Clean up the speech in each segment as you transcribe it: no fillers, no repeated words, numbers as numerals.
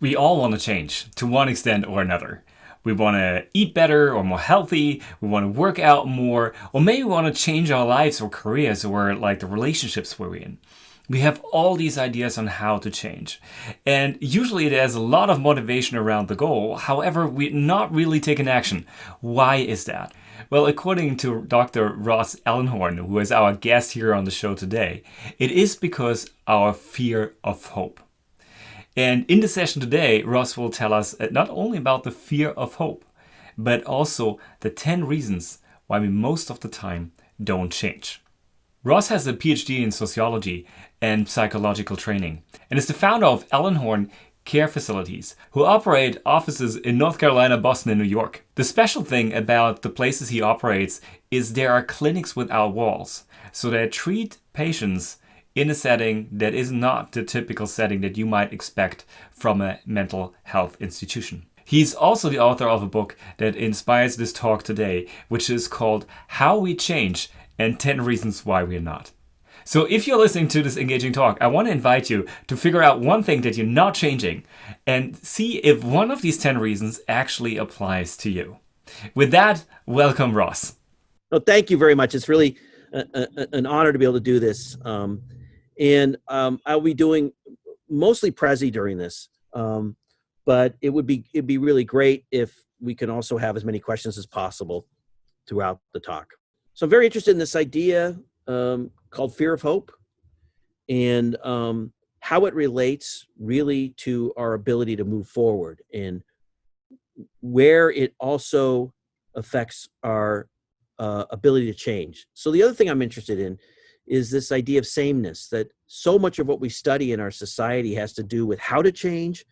We all want to change to one extent or another. We want to eat better or more healthy, we want to work out more, or maybe we want to change our lives or careers or like the relationships we're in. We have all these ideas on how to change. And usually there's a lot of motivation around the goal. However, we're not really taking action. Why is that? Well, according to Dr. Ross Ellenhorn, who is our guest here on the show today, it is because our fear of hope. And in the session today, Ross will tell us not only about the fear of hope, but also the 10 reasons why we most of the time don't change. Ross has a PhD in sociology and psychological training and is the founder of Ellenhorn Care Facilities, who operate offices in North Carolina, Boston, and New York. The special thing about the places he operates is there are clinics without walls, so they treat patients in a setting that is not the typical setting that you might expect from a mental health institution. He's also the author of a book that inspires this talk today, which is called How We Change and 10 Reasons Why We're Not. So if you're listening to this engaging talk, I want to invite you to figure out one thing that you're not changing and see if one of these 10 reasons actually applies to you. With that, welcome, Ross. Well, thank you very much. It's really an honor to be able to do this. I'll be doing mostly Prezi during this, but it'd be really great if we can also have as many questions as possible throughout the talk. So I'm very interested in this idea called fear of hope and how it relates really to our ability to move forward and where it also affects our ability to change. So the other thing I'm interested in is this idea of sameness, that so much of what we study in our society has to do with how to change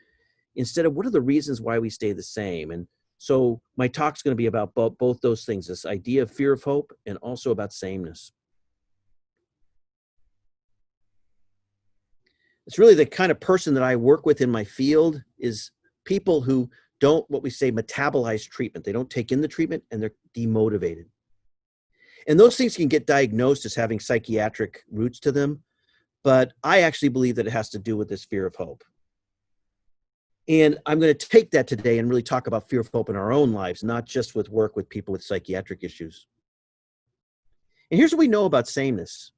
instead of what are the reasons why we stay the same. And so my talk's going to be about both those things, this idea of fear of hope and also about sameness. It's really the kind of person that I work with in my field is people who don't, what we say, metabolize treatment. They don't take in the treatment and they're demotivated. And those things can get diagnosed as having psychiatric roots to them, but I actually believe that it has to do with this fear of hope. And I'm going to take that today and really talk about fear of hope in our own lives, not just with work with people with psychiatric issues. And here's what we know about sameness.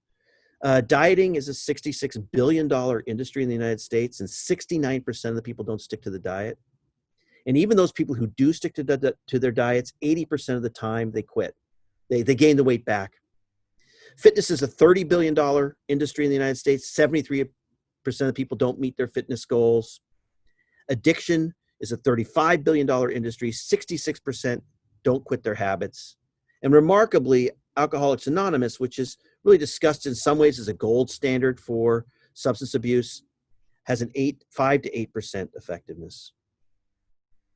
Dieting is a $66 billion industry in the United States, and 69% of the people don't stick to the diet. And even those people who do stick to their diets, 80% of the time they quit. They gain the weight back. Fitness is a $30 billion industry in the United States. 73% of people don't meet their fitness goals. Addiction is a $35 billion industry. 66% don't quit their habits. And remarkably, Alcoholics Anonymous, which is really discussed in some ways as a gold standard for substance abuse, has an 5 to 8% effectiveness.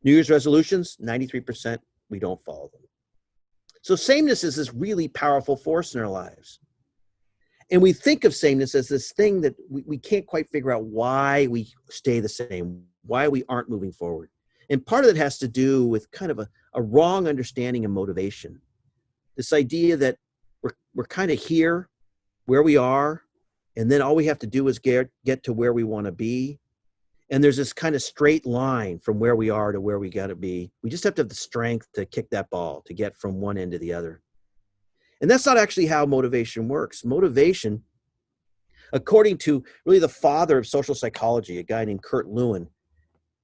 New Year's resolutions, 93%, we don't follow them. So sameness is this really powerful force in our lives. And we think of sameness as this thing that we can't quite figure out why we stay the same, why we aren't moving forward. And part of it has to do with kind of a wrong understanding of motivation. This idea that we're kind of here, where we are, and then all we have to do is get to where we want to be. And there's this kind of straight line from where we are to where we got to be. We just have to have the strength to kick that ball, to get from one end to the other. And that's not actually how motivation works. Motivation, according to really the father of social psychology, a guy named Kurt Lewin,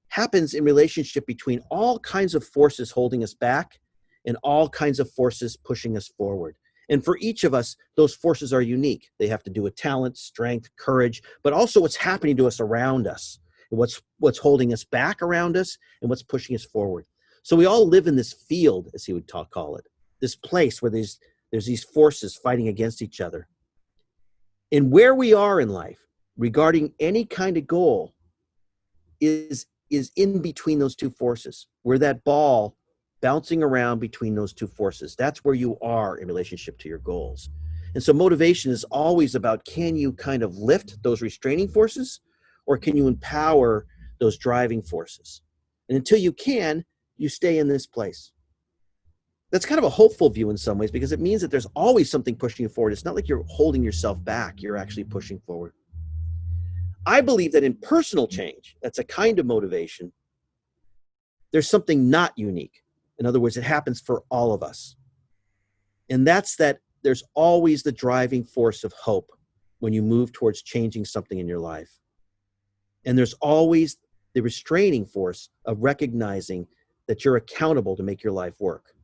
happens in relationship between all kinds of forces holding us back and all kinds of forces pushing us forward. And for each of us, those forces are unique. They have to do with talent, strength, courage, but also what's happening to us around us. What's holding us back around us and what's pushing us forward. So we all live in this field, as he would call it, this place where there's these forces fighting against each other. And where we are in life regarding any kind of goal is in between those two forces, where that ball bouncing around between those two forces. That's where you are in relationship to your goals. And so motivation is always about, can you kind of lift those restraining forces? Or can you empower those driving forces? And until you can, you stay in this place. That's kind of a hopeful view in some ways, because it means that there's always something pushing you forward. It's not like you're holding yourself back. You're actually pushing forward. I believe that in personal change, that's a kind of motivation, there's something not unique. In other words, it happens for all of us. And that's that there's always the driving force of hope when you move towards changing something in your life. And there's always the restraining force of recognizing that you're accountable to make your life work,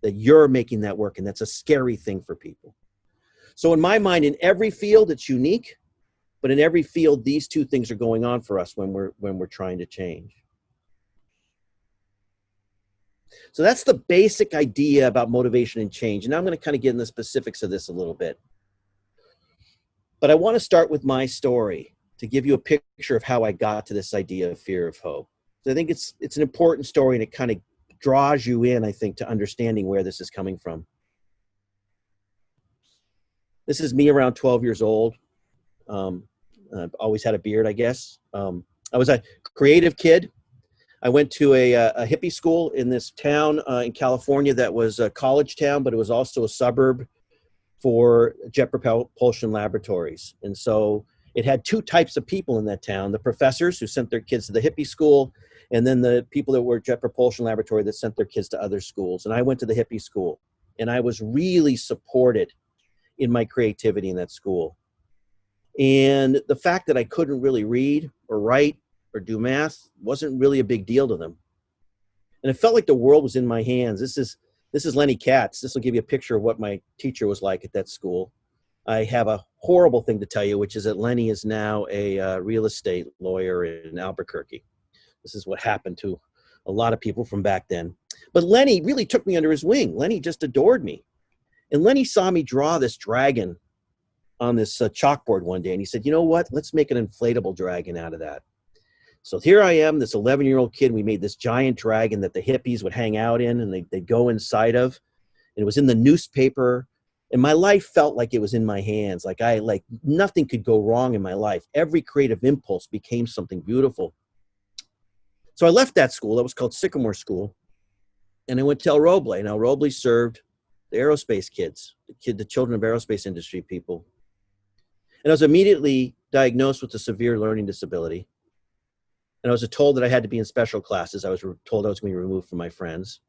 that you're making that work. And that's a scary thing for people. So in my mind, in every field, it's unique, but in every field, these two things are going on for us when we're trying to change. So that's the basic idea about motivation and change. And now I'm going to kind of get in the specifics of this a little bit. But I want to start with my story to give you a picture of how I got to this idea of fear of hope. So I think it's an important story, and it kind of draws you in, I think, to understanding where this is coming from. This is me around 12 years old. I've always had a beard, I guess. I was a creative kid. I went to a hippie school in this town in California that was a college town, but it was also a suburb for Jet Propulsion Laboratories. And so it had two types of people in that town: the professors who sent their kids to the hippie school, and then the people that were Jet Propulsion Laboratory that sent their kids to other schools. And I went to the hippie school, and I was really supported in my creativity in that school. And the fact that I couldn't really read or write or do math wasn't really a big deal to them. And it felt like the world was in my hands. This is Lenny Katz. This will give you a picture of what my teacher was like at that school. I have a horrible thing to tell you, which is that Lenny is now a real estate lawyer in Albuquerque. This is what happened to a lot of people from back then. But Lenny really took me under his wing. Lenny just adored me. And Lenny saw me draw this dragon on this chalkboard one day, and he said, "You know what? Let's make an inflatable dragon out of that." So here I am, this 11-year-old kid. We made this giant dragon that the hippies would hang out in, and they'd go inside of. And it was in the newspaper. And my life felt like it was in my hands. Like nothing could go wrong in my life. Every creative impulse became something beautiful. So I left that school. That was called Sycamore School. And I went to El Roble. Now, El Roble served the aerospace kids, the children of aerospace industry people. And I was immediately diagnosed with a severe learning disability. And I was told that I had to be in special classes. I was told I was going to be removed from my friends.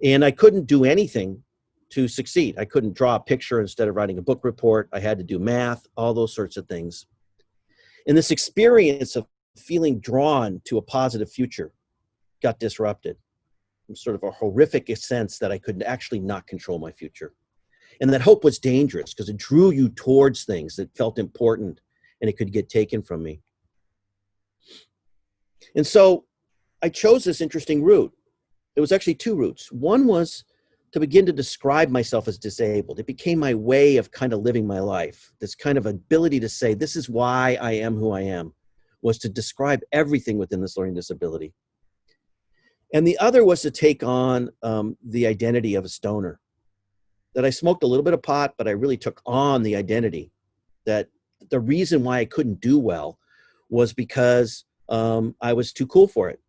And I couldn't do anything to succeed. I couldn't draw a picture instead of writing a book report. I had to do math, all those sorts of things. And this experience of feeling drawn to a positive future got disrupted. Sort of a horrific sense that I could actually not control my future. And that hope was dangerous because it drew you towards things that felt important, and it could get taken from me. And so I chose this interesting route. It was actually two routes. One was to begin to describe myself as disabled. It became my way of kind of living my life. This kind of ability to say, this is why I am who I am, was to describe everything within this learning disability. And the other was to take on the identity of a stoner. That I smoked a little bit of pot, but I really took on the identity that the reason why I couldn't do well was because I was too cool for it.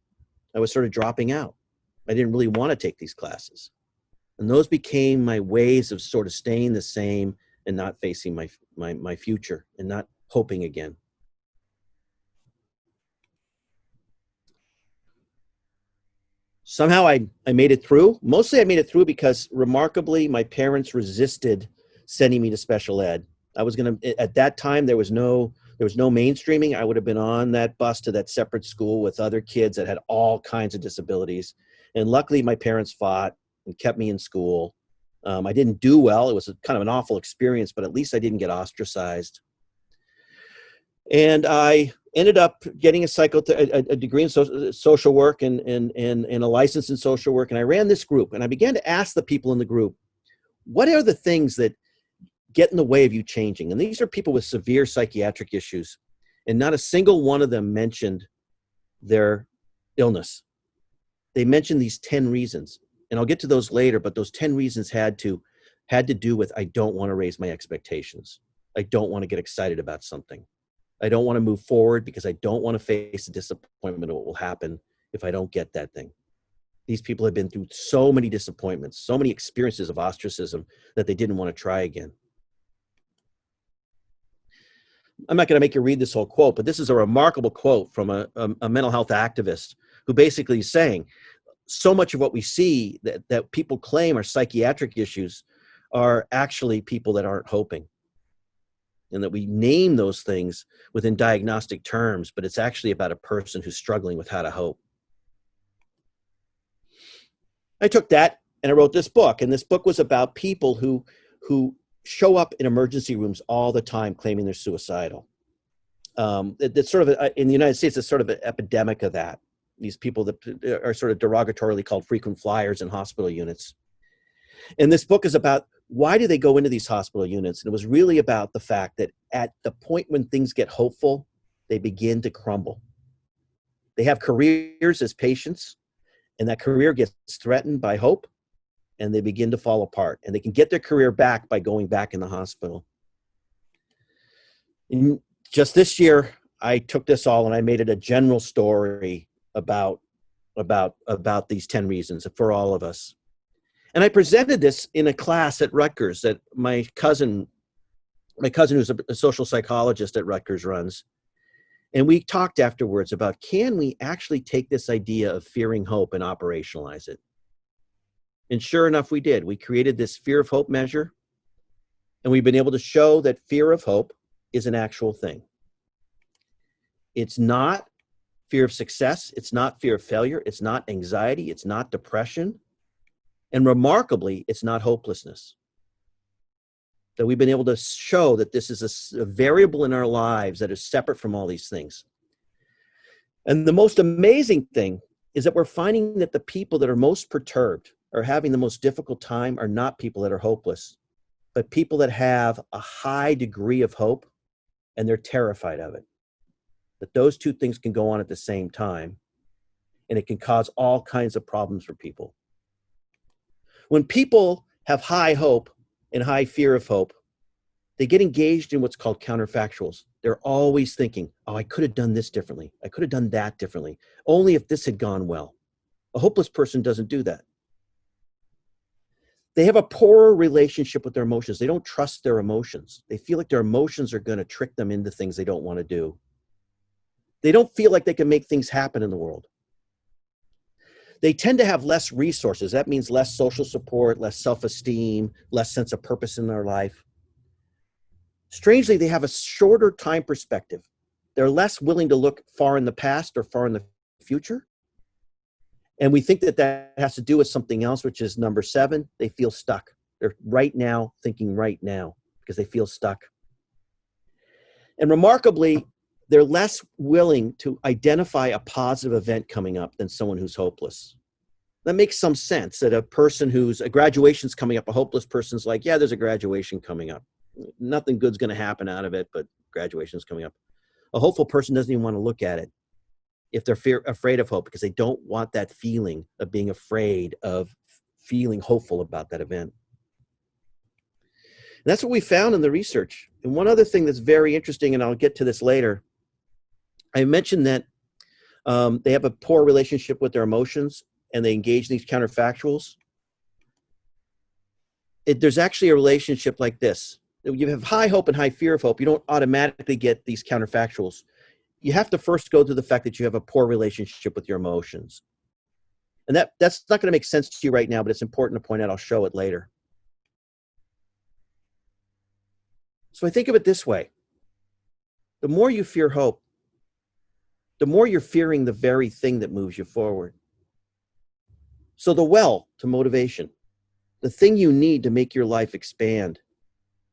I was sort of dropping out. I didn't really want to take these classes. And those became my ways of sort of staying the same and not facing my future and not hoping again. Somehow I made it through. Mostly I made it through because remarkably, my parents resisted sending me to special ed. I was going to, at that time, there was no mainstreaming. I would have been on that bus to that separate school with other kids that had all kinds of disabilities. And luckily my parents fought and kept me in school. I didn't do well. It was kind of an awful experience, but at least I didn't get ostracized. And I ended up getting a degree in social work and a license in social work. And I ran this group, and I began to ask the people in the group, what are the things that get in the way of you changing? And these are people with severe psychiatric issues. And not a single one of them mentioned their illness. They mentioned these 10 reasons. And I'll get to those later, but those 10 reasons had to do with, I don't want to raise my expectations. I don't want to get excited about something. I don't want to move forward because I don't want to face the disappointment of what will happen if I don't get that thing. These people have been through so many disappointments, so many experiences of ostracism that they didn't want to try again. I'm not going to make you read this whole quote, but this is a remarkable quote from a mental health activist who basically is saying so much of what we see that people claim are psychiatric issues are actually people that aren't hoping. And that we name those things within diagnostic terms, but it's actually about a person who's struggling with how to hope. I took that and I wrote this book, and this book was about people who show up in emergency rooms all the time claiming they're suicidal. It's sort of in the United States, it's sort of an epidemic of that. These people that are sort of derogatorily called frequent flyers in hospital units. And this book is about why do they go into these hospital units? And it was really about the fact that at the point when things get hopeful, they begin to crumble. They have careers as patients, and that career gets threatened by hope, and they begin to fall apart. And they can get their career back by going back in the hospital. And just this year, I took this all and I made it a general story about these 10 reasons for all of us. And I presented this in a class at Rutgers that my cousin who's a social psychologist at Rutgers runs. And we talked afterwards about, can we actually take this idea of fearing hope and operationalize it? And sure enough, we did. We created this fear of hope measure, and we've been able to show that fear of hope is an actual thing. It's not fear of success. It's not fear of failure. It's not anxiety. It's not depression. And remarkably, it's not hopelessness. That we've been able to show that this is a variable in our lives that is separate from all these things. And the most amazing thing is that we're finding that the people that are most perturbed or having the most difficult time are not people that are hopeless, but people that have a high degree of hope and they're terrified of it. That those two things can go on at the same time, and it can cause all kinds of problems for people. When people have high hope and high fear of hope, they get engaged in what's called counterfactuals. They're always thinking, oh, I could have done this differently. I could have done that differently. Only if this had gone well. A hopeless person doesn't do that. They have a poorer relationship with their emotions. They don't trust their emotions. They feel like their emotions are going to trick them into things they don't want to do. They don't feel like they can make things happen in the world. They tend to have less resources. That means less social support, less self-esteem, less sense of purpose in their life. Strangely, they have a shorter time perspective. They're less willing to look far in the past or far in the future. And we think that that has to do with something else, which is number 7, they feel stuck. They're right now thinking right now because they feel stuck. And remarkably, they're less willing to identify a positive event coming up than someone who's hopeless. That makes some sense, that a person who's a graduation's coming up, a hopeless person's like, yeah, there's a graduation coming up. Nothing good's going to happen out of it, but graduation's coming up. A hopeful person doesn't even want to look at it if they're afraid of hope, because they don't want that feeling of being afraid of feeling hopeful about that event. And that's what we found in the research. And one other thing that's very interesting, and I'll get to this later, I mentioned that they have a poor relationship with their emotions and they engage in these counterfactuals. There's actually a relationship like this. You have high hope and high fear of hope. You don't automatically get these counterfactuals. You have to first go through the fact that you have a poor relationship with your emotions. And that's not going to make sense to you right now, but it's important to point out. I'll show it later. So I think of it this way. The more you fear hope, the more you're fearing the very thing that moves you forward. So the well to motivation, the thing you need to make your life expand,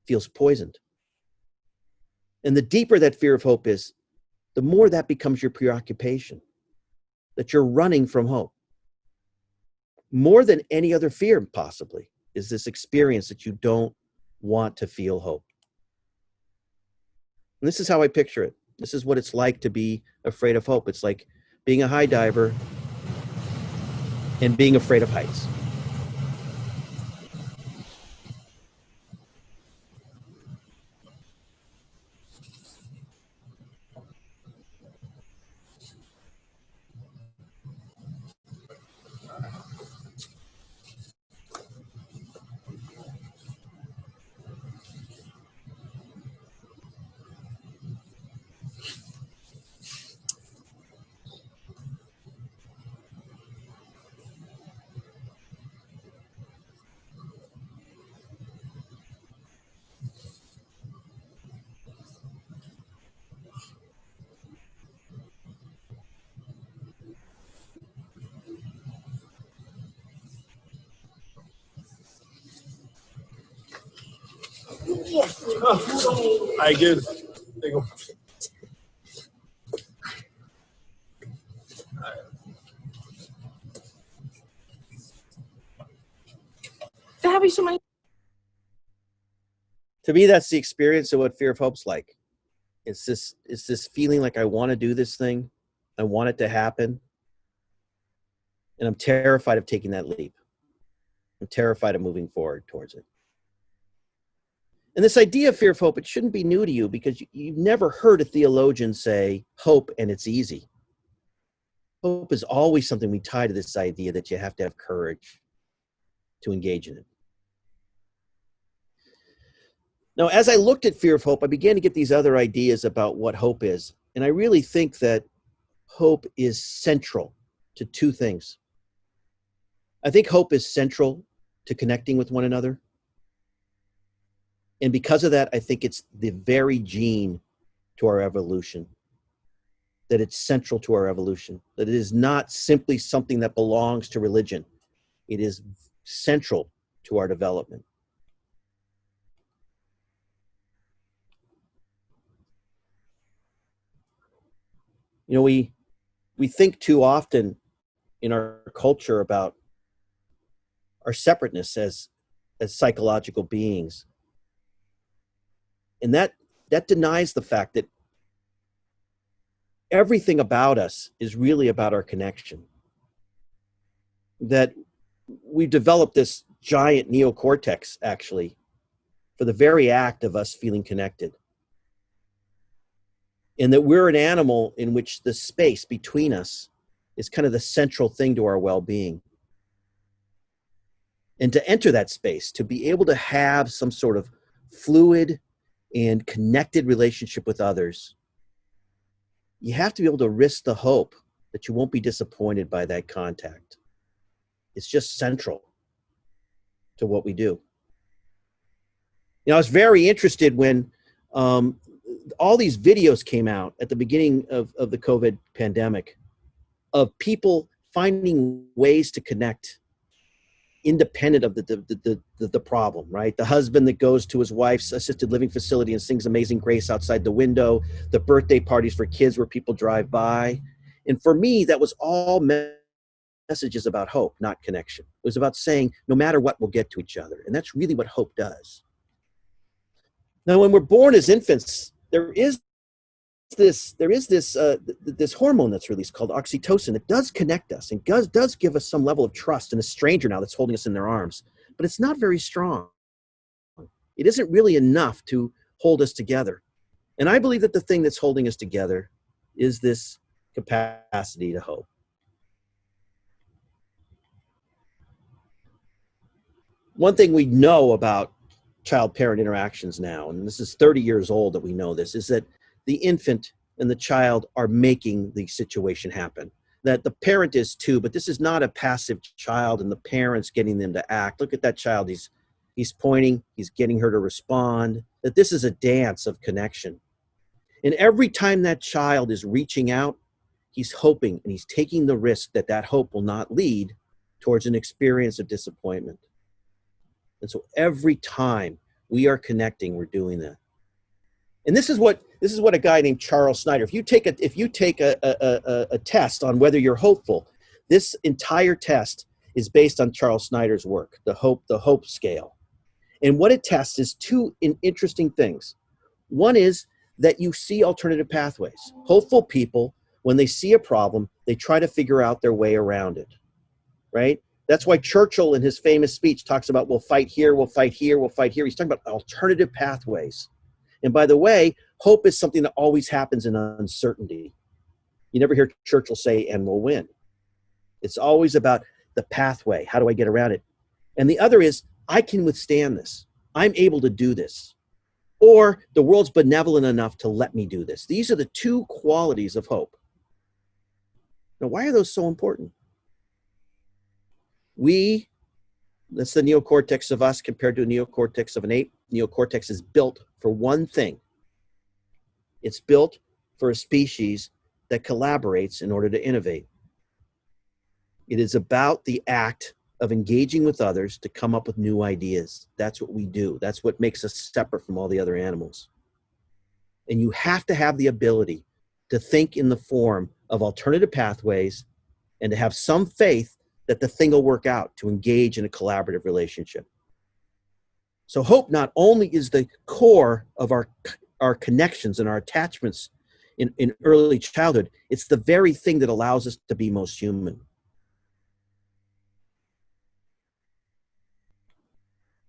feels poisoned. And the deeper that fear of hope is, the more that becomes your preoccupation, that you're running from hope. More than any other fear, possibly, is this experience that you don't want to feel hope. And this is how I picture it. This is what it's like to be afraid of hope. It's like being a high diver and being afraid of heights. Hi, good. There you go. To me, that's the experience of what fear of hope's like. It's this feeling like I want to do this thing. I want it to happen. And I'm terrified of taking that leap. I'm terrified of moving forward towards it. And this idea of fear of hope, it shouldn't be new to you because you've never heard a theologian say hope and it's easy. Hope is always something we tie to this idea that you have to have courage to engage in it. Now, as I looked at fear of hope, I began to get these other ideas about what hope is. And I really think that hope is central to two things. I think hope is central to connecting with one another. And because of that, I think it's the very gene to our evolution, that it's central to our evolution, that it is not simply something that belongs to religion. It is central to our development. You know, we think too often in our culture about our separateness as psychological beings. And that denies the fact that everything about us is really about our connection. That we've developed this giant neocortex, actually, for the very act of us feeling connected. And that we're an animal in which the space between us is kind of the central thing to our well-being. And to enter that space, to be able to have some sort of fluid and connected relationship with others, you have to be able to risk the hope that you won't be disappointed by that contact. It's just central to what we do. You know, I was very interested when all these videos came out at the beginning of the COVID pandemic of people finding ways to connect independent of the problem, right? The husband that goes to his wife's assisted living facility and sings Amazing Grace outside the window, the birthday parties for kids where people drive by. And for me, that was all messages about hope, not connection. It was about saying, no matter what, we'll get to each other. And that's really what hope does. Now, when we're born as infants, there is this hormone that's released called oxytocin that does connect us and does give us some level of trust in a stranger now that's holding us in their arms. But it's not very strong. It isn't really enough to hold us together. And I believe that the thing that's holding us together is this capacity to hope. One thing we know about child-parent interactions now, and this is 30 years old that we know this, is that the infant and the child are making the situation happen. That the parent is too, but this is not a passive child and the parent's getting them to act. Look at that child, he's pointing, he's getting her to respond. That this is a dance of connection. And every time that child is reaching out, he's hoping and he's taking the risk that that hope will not lead towards an experience of disappointment. And so every time we are connecting, we're doing that. And this is what a guy named Charles Snyder, if you take a test on whether you're hopeful, this entire test is based on Charles Snyder's work, the hope scale. And what it tests is two interesting things. One is that you see alternative pathways. Hopeful people, when they see a problem, they try to figure out their way around it, right? That's why Churchill in his famous speech talks about we'll fight here, we'll fight here, we'll fight here. He's talking about alternative pathways. And by the way, hope is something that always happens in uncertainty. You never hear Churchill say, and we'll win. It's always about the pathway. How do I get around it? And the other is, I can withstand this. I'm able to do this. Or the world's benevolent enough to let me do this. These are the two qualities of hope. Now, why are those so important? That's the neocortex of us compared to a neocortex of an ape. Neocortex is built for one thing. It's built for a species that collaborates in order to innovate. It is about the act of engaging with others to come up with new ideas. That's what we do. That's what makes us separate from all the other animals. And you have to have the ability to think in the form of alternative pathways and to have some faith that the thing will work out, to engage in a collaborative relationship. So hope not only is the core of our connections and our attachments in early childhood, it's the very thing that allows us to be most human.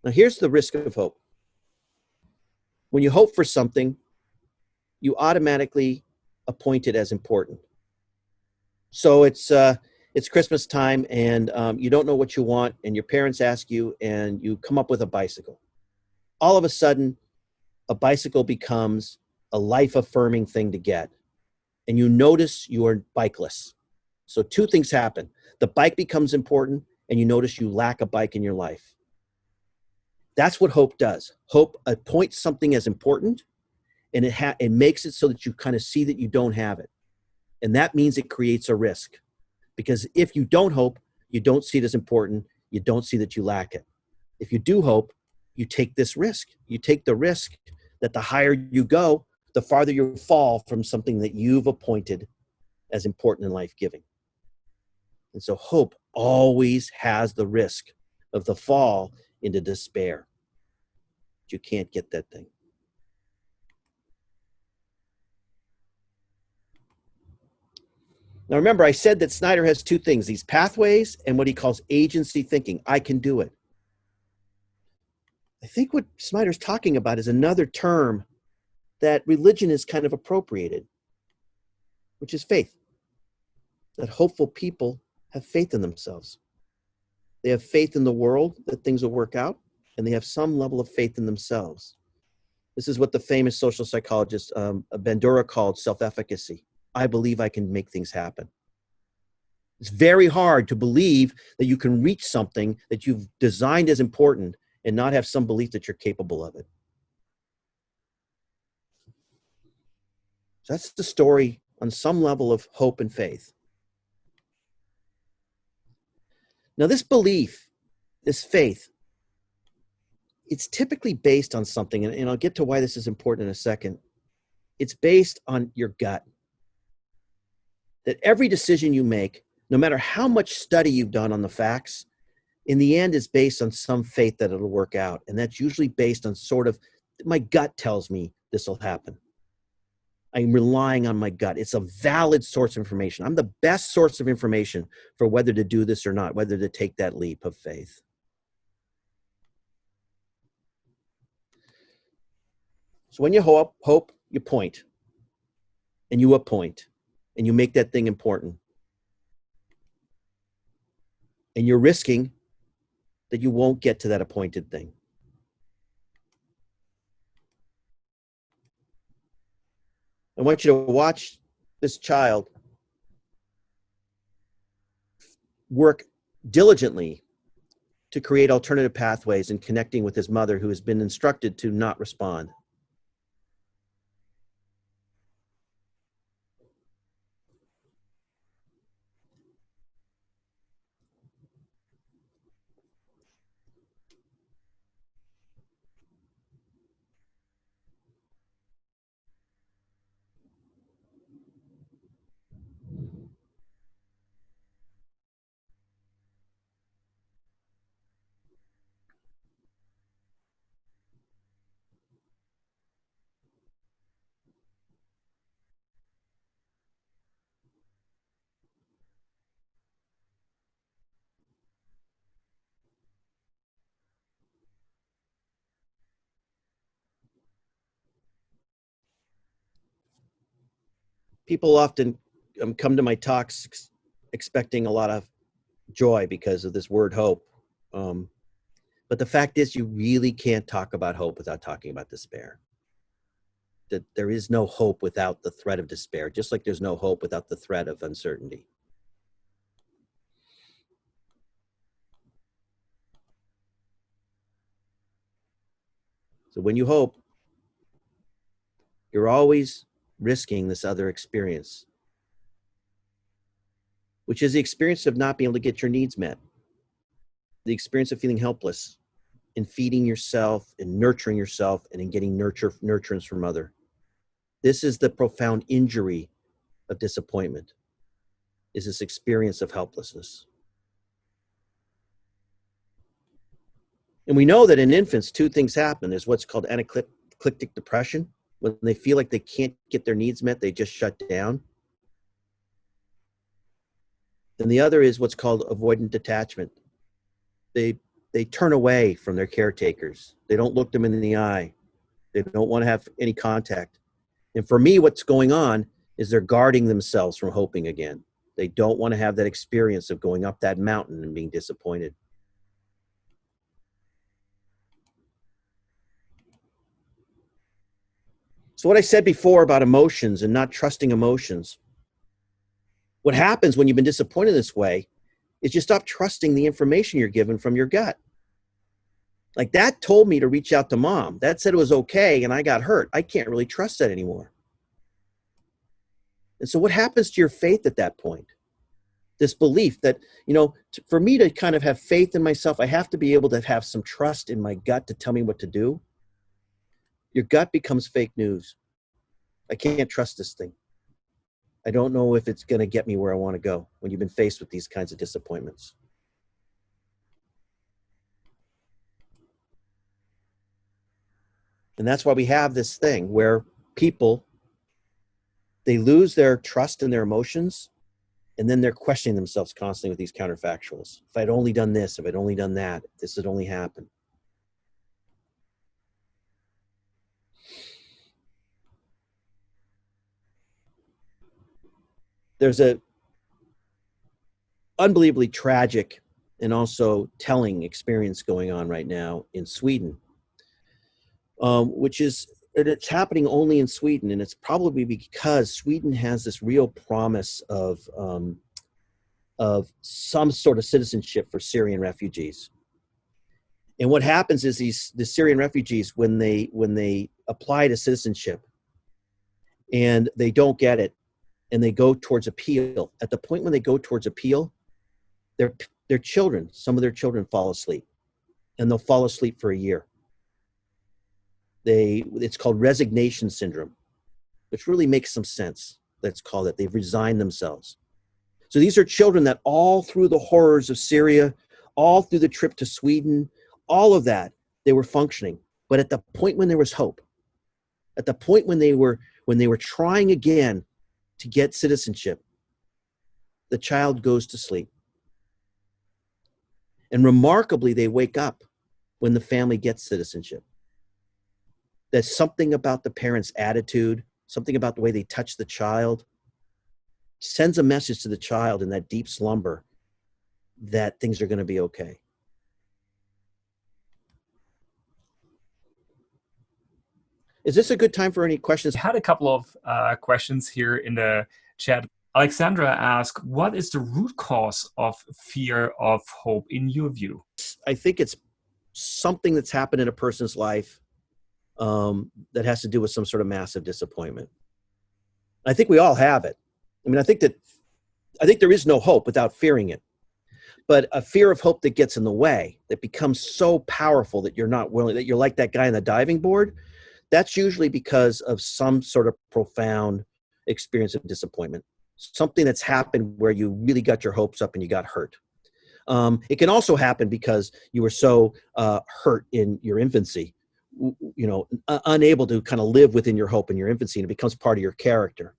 Now, here's the risk of hope. When you hope for something, you automatically appoint it as important. So it's Christmas time, and you don't know what you want, and your parents ask you, and you come up with a bicycle. All of a sudden, a bicycle becomes a life-affirming thing to get, and you notice you are bikeless. So two things happen. The bike becomes important, and you notice you lack a bike in your life. That's what hope does. Hope appoints something as important, and it makes it so that you kind of see that you don't have it. And that means it creates a risk. Because if you don't hope, you don't see it as important, you don't see that you lack it. If you do hope, you take this risk. You take the risk that the higher you go, the farther you fall from something that you've appointed as important and life-giving. And so hope always has the risk of the fall into despair. You can't get that thing. Now remember, I said that Snyder has two things, these pathways and what he calls agency thinking. I can do it. I think what Snyder's talking about is another term that religion is kind of appropriated, which is faith. That hopeful people have faith in themselves. They have faith in the world that things will work out, and they have some level of faith in themselves. This is what the famous social psychologist Bandura called self-efficacy. I believe I can make things happen. It's very hard to believe that you can reach something that you've designed as important and not have some belief that you're capable of it. So that's the story on some level of hope and faith. Now this belief, this faith, it's typically based on something, and I'll get to why this is important in a second. It's based on your gut. That every decision you make, no matter how much study you've done on the facts, in the end is based on some faith that it'll work out. And that's usually based on sort of, my gut tells me this will happen. I'm relying on my gut. It's a valid source of information. I'm the best source of information for whether to do this or not, whether to take that leap of faith. So when you hope, you point. And you appoint. And you make that thing important. And you're risking that you won't get to that appointed thing. I want you to watch this child work diligently to create alternative pathways in connecting with his mother, who has been instructed to not respond. People often come to my talks expecting a lot of joy because of this word hope. But the fact is, you really can't talk about hope without talking about despair. That there is no hope without the threat of despair, just like there's no hope without the threat of uncertainty. So when you hope, you're always risking this other experience, which is the experience of not being able to get your needs met. the experience of feeling helpless in feeding yourself and nurturing yourself and in getting nurturance from other. This is the profound injury of disappointment, is this experience of helplessness. And we know that in infants, two things happen. There's what's called anaclitic depression. When they feel like they can't get their needs met, they just shut down. And the other is what's called avoidant detachment. They turn away from their caretakers. They don't look them in the eye. They don't want to have any contact. And for me, what's going on is they're guarding themselves from hoping again. They don't want to have that experience of going up that mountain and being disappointed. So what I said before about emotions and not trusting emotions, what happens when you've been disappointed this way is you stop trusting the information you're given from your gut. Like, that told me to reach out to mom. That said it was okay, and I got hurt. I can't really trust that anymore. And so what happens to your faith at that point? This belief that, for me to kind of have faith in myself, I have to be able to have some trust in my gut to tell me what to do. Your gut becomes fake news. I can't trust this thing. I don't know if it's going to get me where I want to go when you've been faced with these kinds of disappointments. And that's why we have this thing where people, they lose their trust in their emotions, and then they're questioning themselves constantly with these counterfactuals. If I'd only done this, if I'd only done that, if this had only happened. There's a unbelievably tragic and also telling experience going on right now in Sweden, it's happening only in Sweden, and it's probably because Sweden has this real promise of some sort of citizenship for Syrian refugees. And what happens is the Syrian refugees, when they apply to citizenship and they don't get it, and they go towards appeal, at the point when they go towards appeal, their children, some of their children fall asleep, and they'll fall asleep for a year. It's called resignation syndrome, which really makes some sense. Let's call it. They've resigned themselves. So these are children that all through the horrors of Syria, all through the trip to Sweden, all of that, they were functioning. But at the point when there was hope, at the point when they were trying again to get citizenship, the child goes to sleep. And remarkably, they wake up when the family gets citizenship. There's something about the parents' attitude, something about the way they touch the child, sends a message to the child in that deep slumber that things are going to be okay. Is this a good time for any questions? I had a couple of questions here in the chat. Alexandra asked, what is the root cause of fear of hope in your view? I think it's something that's happened in a person's life that has to do with some sort of massive disappointment. I think we all have it. I mean, I think there is no hope without fearing it. But a fear of hope that gets in the way, that becomes so powerful that you're not willing, that you're like that guy on the diving board, that's usually because of some sort of profound experience of disappointment. Something that's happened where you really got your hopes up and you got hurt. It can also happen because you were so hurt in your infancy, unable to kind of live within your hope in your infancy, and it becomes part of your character.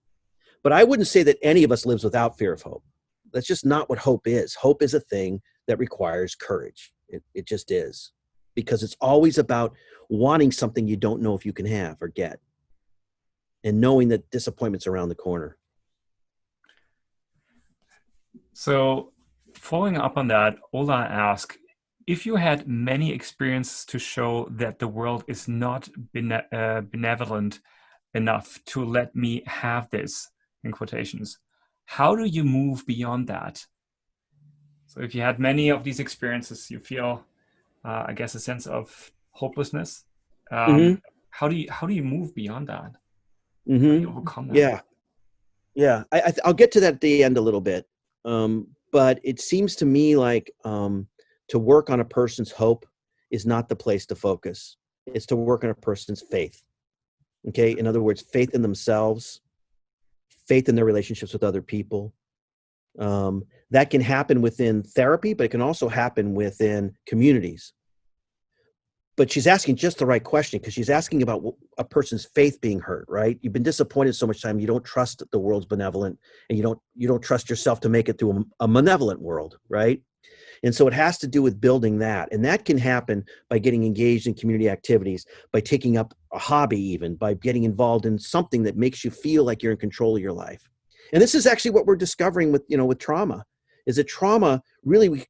But I wouldn't say that any of us lives without fear of hope. That's just not what hope is. Hope is a thing that requires courage. It just is. Because it's always about wanting something you don't know if you can have or get, and knowing that disappointment's around the corner. So following up on that, Ola asked, if you had many experiences to show that the world is not benevolent enough to let me have this, in quotations, how do you move beyond that? So if you had many of these experiences, you feel, I guess, a sense of hopelessness. How do you move beyond that? How do you overcome that? Yeah. I'll get to that at the end a little bit. But it seems to me like to work on a person's hope is not the place to focus. It's to work on a person's faith. Okay. In other words, faith in themselves, faith in their relationships with other people. That can happen within therapy, but it can also happen within communities. But she's asking just the right question, because she's asking about a person's faith being hurt, right? You've been disappointed so much time, you don't trust the world's benevolent, and you don't trust yourself to make it through a malevolent world, right? And so it has to do with building that. And that can happen by getting engaged in community activities, by taking up a hobby, even by getting involved in something that makes you feel like you're in control of your life. And this is actually what we're discovering with trauma, is that trauma really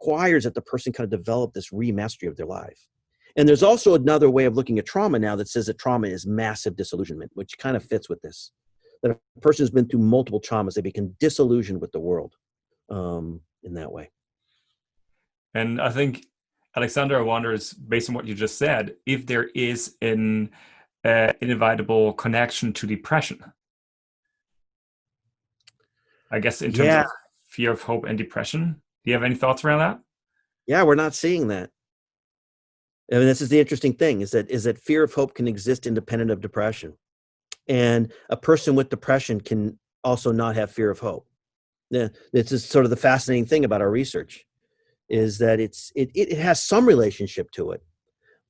requires that the person kind of develop this remastery of their life. And there's also another way of looking at trauma now that says that trauma is massive disillusionment, which kind of fits with this. That a person has been through multiple traumas, they become disillusioned with the world in that way. And I think Alexandra wonders, based on what you just said, if there is an inevitable connection to depression. I guess in terms of fear of hope and depression. Do you have any thoughts around that? Yeah, we're not seeing that. I mean, this is the interesting thing, is that fear of hope can exist independent of depression. And a person with depression can also not have fear of hope. Yeah, this is sort of the fascinating thing about our research, is that it has some relationship to it.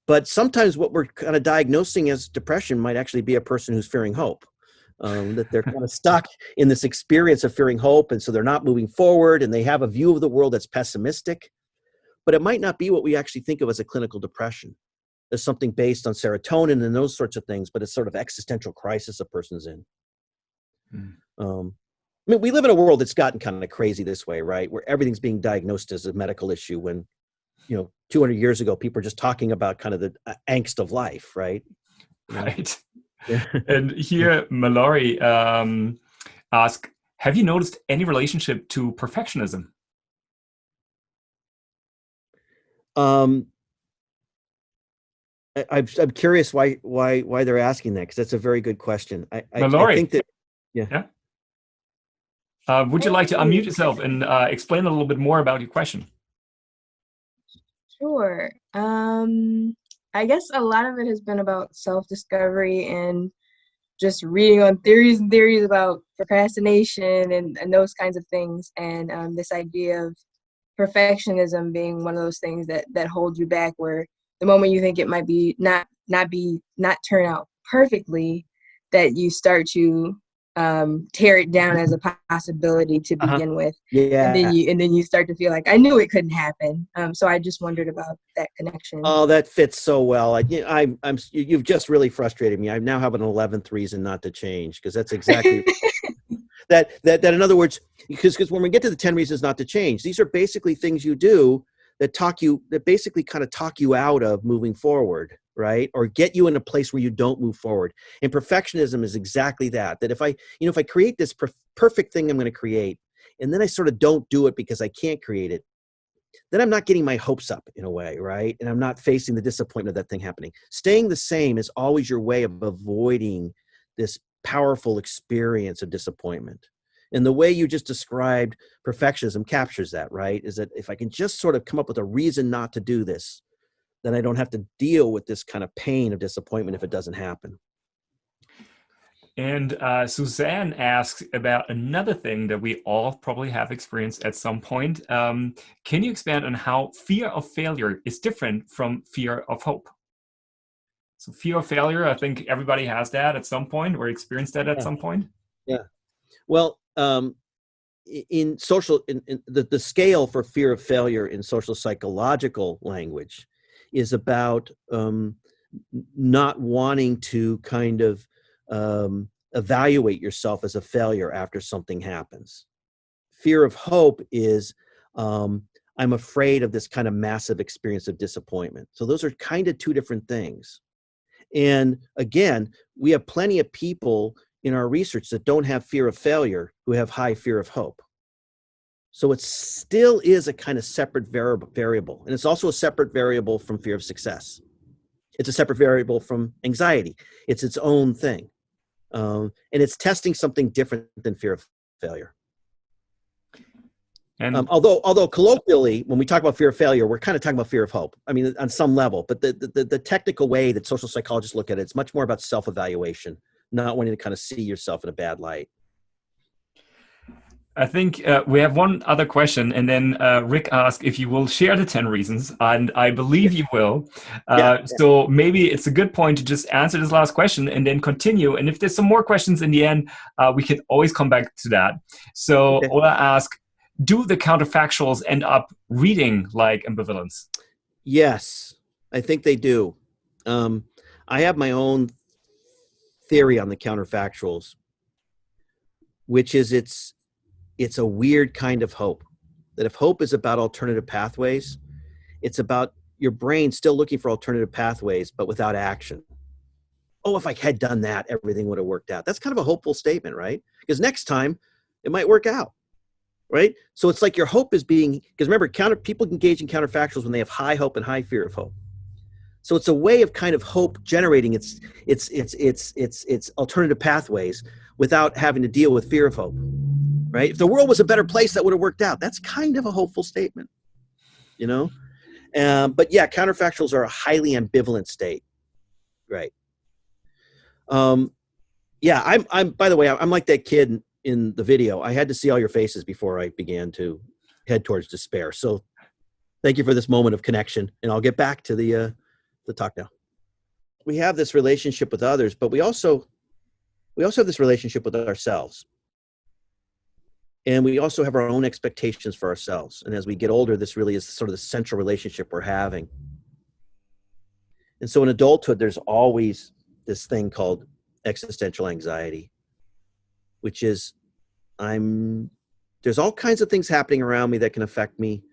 But sometimes what we're kind of diagnosing as depression might actually be a person who's fearing hope. That they're kind of stuck in this experience of fearing hope, and so they're not moving forward, and they have a view of the world that's pessimistic. But it might not be what we actually think of as a clinical depression. There's something based on serotonin and those sorts of things, but it's sort of existential crisis a person's in. I mean, we live in a world that's gotten kind of crazy this way, right? Where everything's being diagnosed as a medical issue when, 200 years ago, people were just talking about kind of the angst of life, right? Right. Yeah. And here, Mallory asked, have you noticed any relationship to perfectionism? I'm curious why they're asking that, because that's a very good question. Mallory, I think that, yeah. Would you like to unmute yourself and explain a little bit more about your question? Sure. I guess a lot of it has been about self-discovery and just reading on theories about procrastination and those kinds of things. And this idea of perfectionism being one of those things that holds you back, where the moment you think it might be not turn out perfectly, that you start to tear it down as a possibility to begin with. Yeah. And then you start to feel like, I knew it couldn't happen. So I just wondered about that connection. Oh, that fits so well. You've just really frustrated me. I now have an 11th reason not to change, because that's exactly that in other words, because when we get to the 10 reasons not to change, these are basically things you do that basically kind of talk you out of moving forward, right? Or get you in a place where you don't move forward. And perfectionism is exactly that if I create this perfect thing I'm going to create, and then I sort of don't do it because I can't create it, then I'm not getting my hopes up in a way, right? And I'm not facing the disappointment of that thing happening. Staying the same is always your way of avoiding this powerful experience of disappointment. And the way you just described perfectionism captures that, right? Is that if I can just sort of come up with a reason not to do this, then I don't have to deal with this kind of pain of disappointment if it doesn't happen. And Suzanne asks about another thing that we all probably have experienced at some point. Can you expand on how fear of failure is different from fear of hope? So fear of failure, I think everybody has that at some point, or experienced that at some point. Yeah. Well, in the scale for fear of failure in social psychological language is about not wanting to kind of evaluate yourself as a failure after something happens. Fear of hope is I'm afraid of this kind of massive experience of disappointment. So those are kind of two different things. And again, we have plenty of people in our research that don't have fear of failure who have high fear of hope. So it still is a kind of separate variable. And it's also a separate variable from fear of success. It's a separate variable from anxiety. It's its own thing. And it's testing something different than fear of failure. And Although colloquially, when we talk about fear of failure, we're kind of talking about fear of hope. I mean, on some level, but the technical way that social psychologists look at it, it's much more about self-evaluation, not wanting to kind of see yourself in a bad light. I think we have one other question, and then Rick asked if you will share the 10 reasons, and I believe you will. Yeah. So maybe it's a good point to just answer this last question and then continue. And if there's some more questions in the end, we can always come back to that. So Okay. Ola asked, do the counterfactuals end up reading like ambivalence? Yes, I think they do. I have my own theory on the counterfactuals, which is it's a weird kind of hope. That if hope is about alternative pathways, it's about your brain still looking for alternative pathways, but without action. Oh, if I had done that, everything would have worked out. That's kind of a hopeful statement, right? Because next time it might work out, right? So it's like your hope is being, because remember, people engage in counterfactuals when they have high hope and high fear of hope. So it's a way of kind of hope generating its alternative pathways without having to deal with fear of hope, right? If the world was a better place, that would have worked out. That's kind of a hopeful statement, you know? But yeah, counterfactuals are a highly ambivalent state, right? Yeah, I'm. By the way, I'm like that kid in the video. I had to see all your faces before I began to head towards despair. So, thank you for this moment of connection, and I'll get back to the talk now. We have this relationship with others, but we also have this relationship with ourselves, and we also have our own expectations for ourselves. And as we get older, this really is sort of the central relationship we're having. And so, in adulthood, there's always this thing called existential anxiety, which is there's all kinds of things happening around me that can affect me,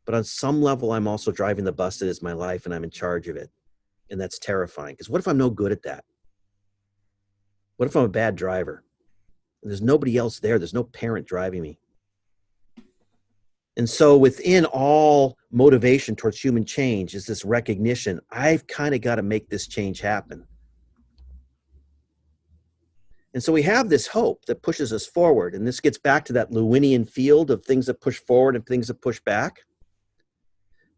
but on some level I'm also driving the bus that is my life and I'm in charge of it. And that's terrifying, because what if I'm no good at that? What if I'm a bad driver and there's nobody else there? There's no parent driving me. And so within all motivation towards human change is this recognition, I've kind of got to make this change happen. And so we have this hope that pushes us forward. And this gets back to that Lewinian field of things that push forward and things that push back.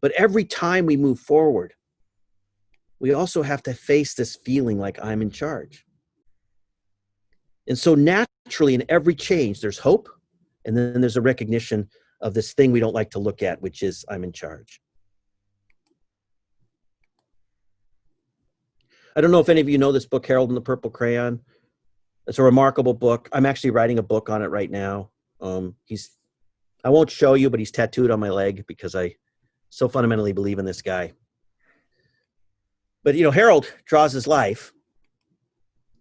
But every time we move forward, we also have to face this feeling like I'm in charge. And so naturally, in every change, there's hope. And then there's a recognition of this thing we don't like to look at, which is I'm in charge. I don't know if any of you know this book, Harold and the Purple Crayon. It's a remarkable book. I'm actually writing a book on it right now. I won't show you, but he's tattooed on my leg because I so fundamentally believe in this guy. But, you know, Harold draws his life.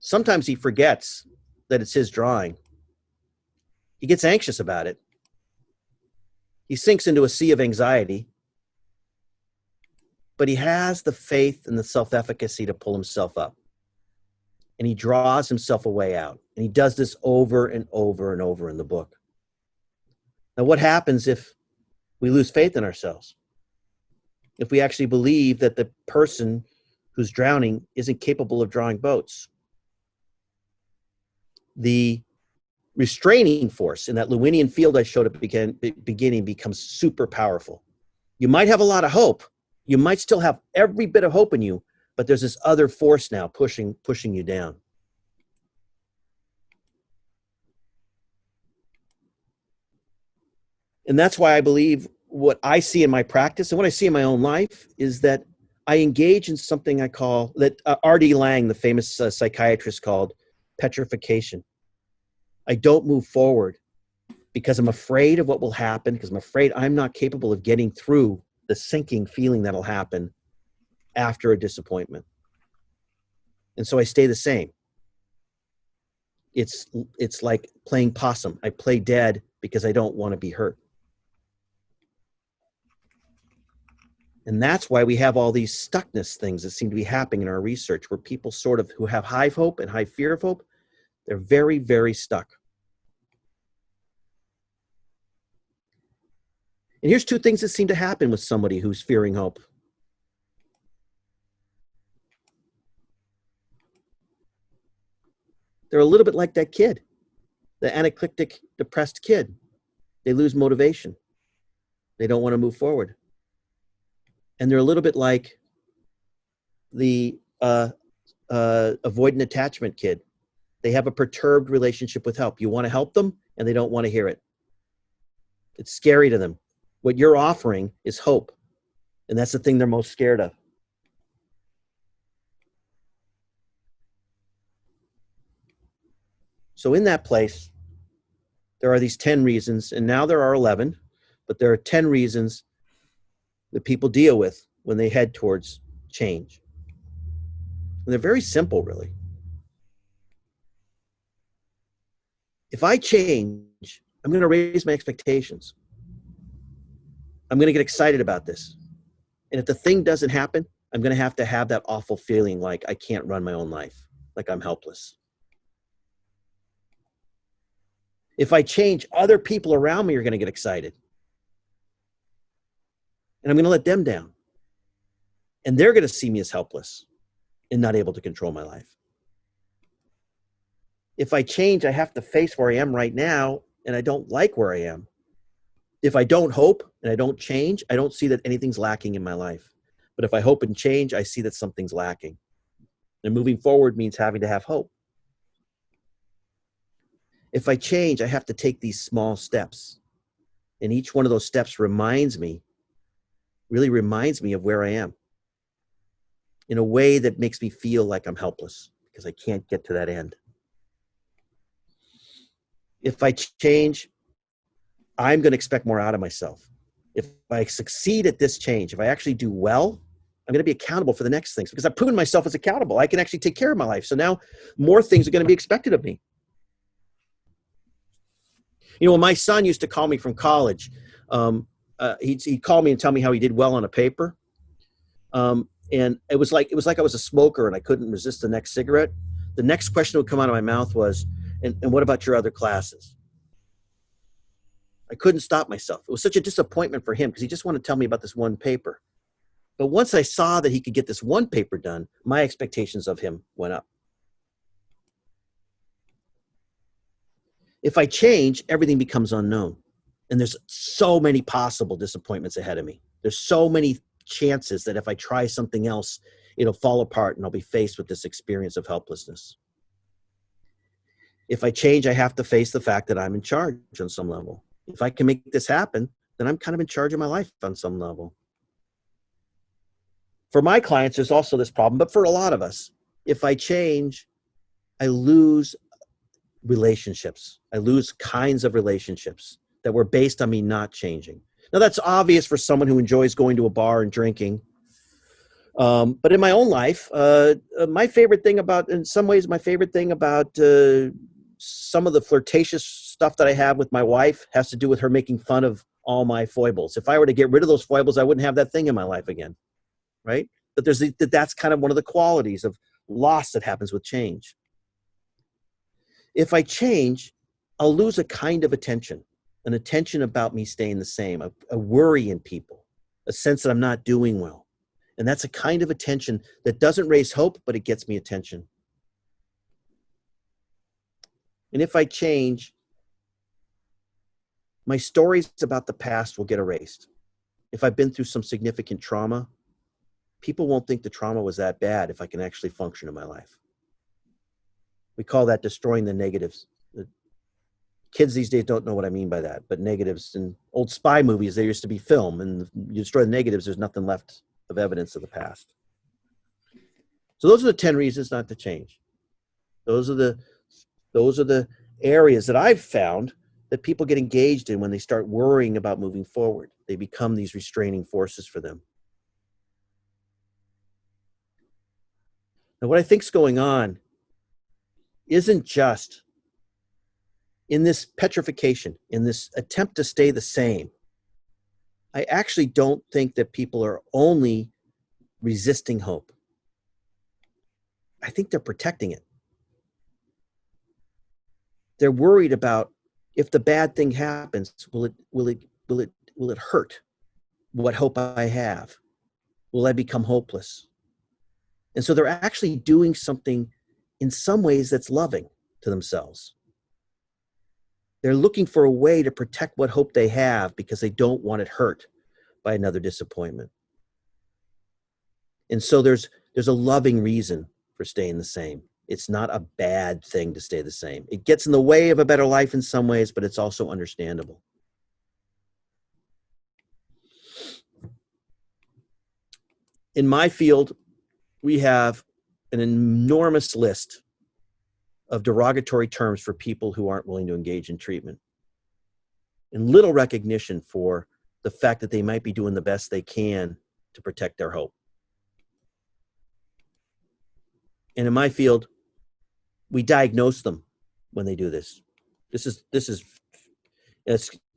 Sometimes he forgets that it's his drawing. He gets anxious about it. He sinks into a sea of anxiety. But he has the faith and the self-efficacy to pull himself up. And he draws himself a way out. And he does this over and over and over in the book. Now, what happens if we lose faith in ourselves? If we actually believe that the person who's drowning isn't capable of drawing boats? The restraining force in that Lewinian field I showed at the beginning becomes super powerful. You might have a lot of hope. You might still have every bit of hope in you, but there's this other force now pushing you down. And that's why I believe what I see in my practice and what I see in my own life is that I engage in something I call, that R.D. Laing, the famous psychiatrist, called petrification. I don't move forward because I'm afraid of what will happen, because I'm afraid I'm not capable of getting through the sinking feeling that'll happen after a disappointment. And so I stay the same. It's like playing possum. I play dead because I don't want to be hurt. And that's why we have all these stuckness things that seem to be happening in our research, where people sort of who have high hope and high fear of hope, they're very, very stuck. And here's two things that seem to happen with somebody who's fearing hope. They're a little bit like that kid, the anaclyptic, depressed kid. they lose motivation. They don't want to move forward. And they're a little bit like the avoidant attachment kid. They have a perturbed relationship with help. You want to help them, and they don't want to hear it. It's scary to them. What you're offering is hope, and that's the thing they're most scared of. So in that place, there are these 10 reasons, and now there are 11, but there are 10 reasons that people deal with when they head towards change. And they're very simple, really. If I change, I'm going to raise my expectations. I'm going to get excited about this. And if the thing doesn't happen, I'm going to have that awful feeling like I can't run my own life, like I'm helpless. If I change, other people around me are going to get excited. And I'm going to let them down. And they're going to see me as helpless and not able to control my life. If I change, I have to face where I am right now, and I don't like where I am. If I don't hope and I don't change, I don't see that anything's lacking in my life. But if I hope and change, I see that something's lacking. And moving forward means having to have hope. If I change, I have to take these small steps. And each one of those steps really reminds me of where I am in a way that makes me feel like I'm helpless because I can't get to that end. If I change, I'm going to expect more out of myself. If I succeed at this change, if I actually do well, I'm going to be accountable for the next things because I've proven myself as accountable. I can actually take care of my life. So now more things are going to be expected of me. You know, when my son used to call me from college, he'd call me and tell me how he did well on a paper. And it was like I was a smoker and I couldn't resist the next cigarette. The next question that would come out of my mouth was, and what about your other classes? I couldn't stop myself. It was such a disappointment for him because he just wanted to tell me about this one paper. But once I saw that he could get this one paper done, my expectations of him went up. If I change, everything becomes unknown. And there's so many possible disappointments ahead of me. There's so many chances that if I try something else, it'll fall apart and I'll be faced with this experience of helplessness. If I change, I have to face the fact that I'm in charge on some level. If I can make this happen, then I'm kind of in charge of my life on some level. For my clients, there's also this problem, but for a lot of us, if I change, I lose relationships. I lose kinds of relationships that were based on me not changing. Now, that's obvious for someone who enjoys going to a bar and drinking. But in my own life, my favorite thing about some of the flirtatious stuff that I have with my wife has to do with her making fun of all my foibles. If I were to get rid of those foibles, I wouldn't have that thing in my life again, right? But that's kind of one of the qualities of loss that happens with change. If I change, I'll lose a kind of attention, an attention about me staying the same, a worry in people, a sense that I'm not doing well. And that's a kind of attention that doesn't raise hope, but it gets me attention. And if I change, my stories about the past will get erased. If I've been through some significant trauma, people won't think the trauma was that bad if I can actually function in my life. We call that destroying the negatives. The kids these days don't know what I mean by that, but negatives in old spy movies, there used to be film, and you destroy the negatives, there's nothing left of evidence of the past. So those are the 10 reasons not to change. Those are the areas that I've found that people get engaged in when they start worrying about moving forward. They become these restraining forces for them. Now, what I think is going on isn't just in this petrification, in this attempt to stay the same. I actually don't think that people are only resisting hope. I think they're protecting it. They're worried about if the bad thing happens, will it hurt what hope I have? Will I become hopeless? And so they're actually doing something in some ways that's loving to themselves. They're looking for a way to protect what hope they have because they don't want it hurt by another disappointment. And so there's a loving reason for staying the same. It's not a bad thing to stay the same. It gets in the way of a better life in some ways, but it's also understandable. In my field, we have an enormous list of derogatory terms for people who aren't willing to engage in treatment, and little recognition for the fact that they might be doing the best they can to protect their hope. And in my field, we diagnose them when they do this. It's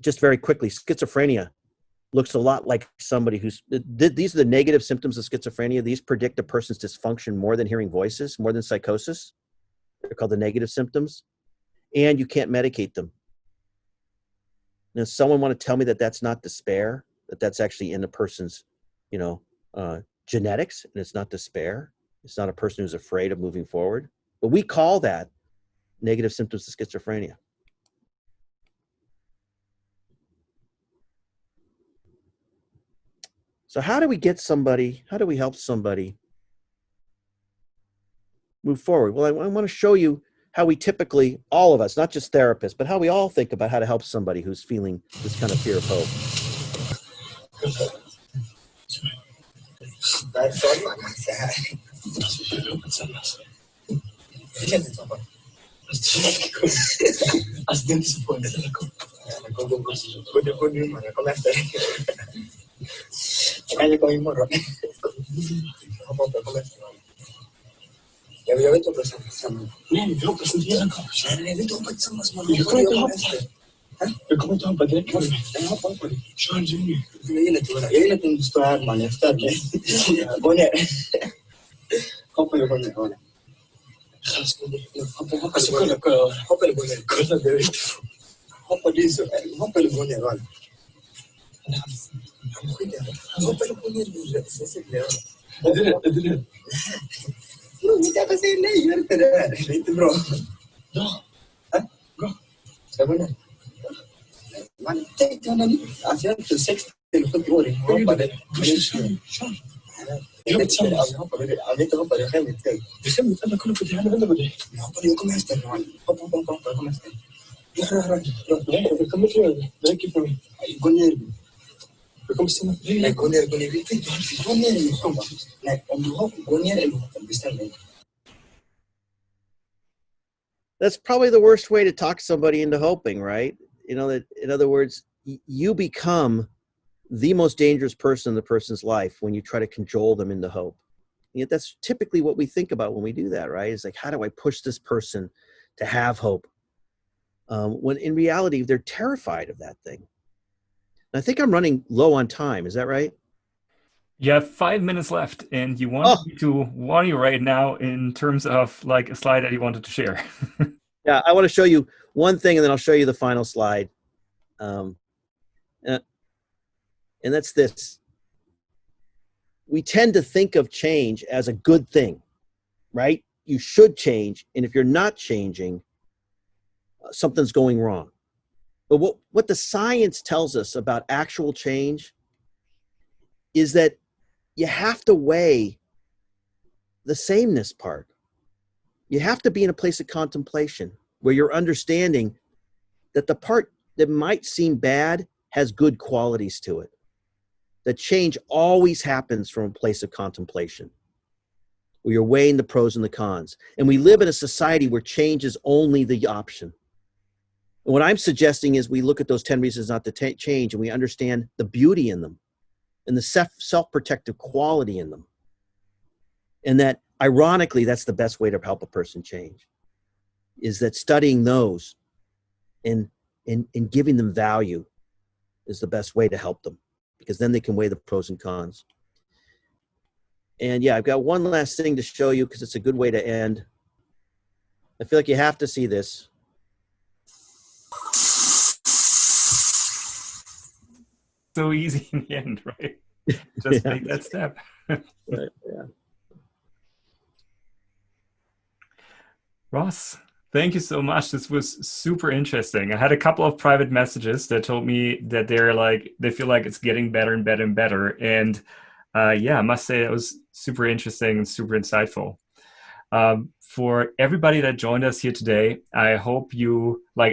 just very quickly, schizophrenia looks a lot like somebody these are the negative symptoms of schizophrenia. These predict a person's dysfunction more than hearing voices, more than psychosis. They're called the negative symptoms. And you can't medicate them. Now, someone want to tell me that that's not despair, that that's actually in the person's, genetics, and it's not despair. It's not a person who's afraid of moving forward. But we call that negative symptoms of schizophrenia. So how do we help somebody move forward? Well, I want to show you how we typically, all of us, not just therapists, but how we all think about how to help somebody who's feeling this kind of fear of hope. That's probably the worst way to talk somebody into hoping, right? That in other words, you become the most dangerous person in the person's life when you try to cajole them into hope. And yet that's typically what we think about when we do that, right? It's like, how do I push this person to have hope? When in reality, they're terrified of that thing. And I think I'm running low on time. Is that right? You have 5 minutes left, and you want me to warn you right now in terms of like a slide that you wanted to share. Yeah, I want to show you one thing, and then I'll show you the final slide. And that's this. We tend to think of change as a good thing, right? You should change, and if you're not changing, something's going wrong. But what the science tells us about actual change is that you have to weigh the sameness part. You have to be in a place of contemplation where you're understanding that the part that might seem bad has good qualities to it. That change always happens from a place of contemplation, where you're weighing the pros and the cons. And we live in a society where change is only the option. And what I'm suggesting is we look at those 10 reasons not to change, and we understand the beauty in them and the self-protective quality in them. And that, ironically, that's the best way to help a person change, is that studying those and giving them value is the best way to help them, because then they can weigh the pros and cons. And yeah, I've got one last thing to show you because it's a good way to end. I feel like you have to see this. So easy in the end, right? Just make that step. Right, yeah. Ross, Thank you so much. This was super interesting. I had a couple of private messages that told me that they feel like it's getting better and better and better. And yeah, I must say it was super interesting and super insightful. For everybody that joined us here today, I hope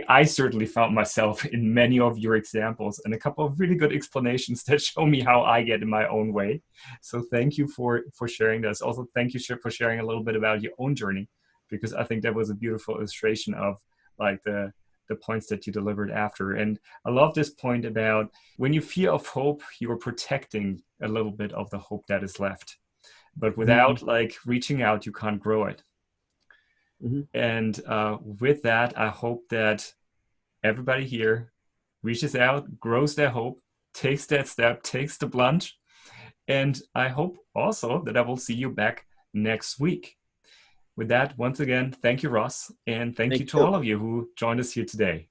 I certainly found myself in many of your examples and a couple of really good explanations that show me how I get in my own way. So thank you for sharing this. Also, thank you for sharing a little bit about your own journey, because I think that was a beautiful illustration of like the points that you delivered after. And I love this point about when you fear of hope, you're protecting a little bit of the hope that is left. But without like reaching out, you can't grow it. Mm-hmm. And with that, I hope that everybody here reaches out, grows their hope, takes that step, takes the plunge. And I hope also that I will see you back next week. With that, once again, thank you, Ross. And thank you to all of you who joined us here today.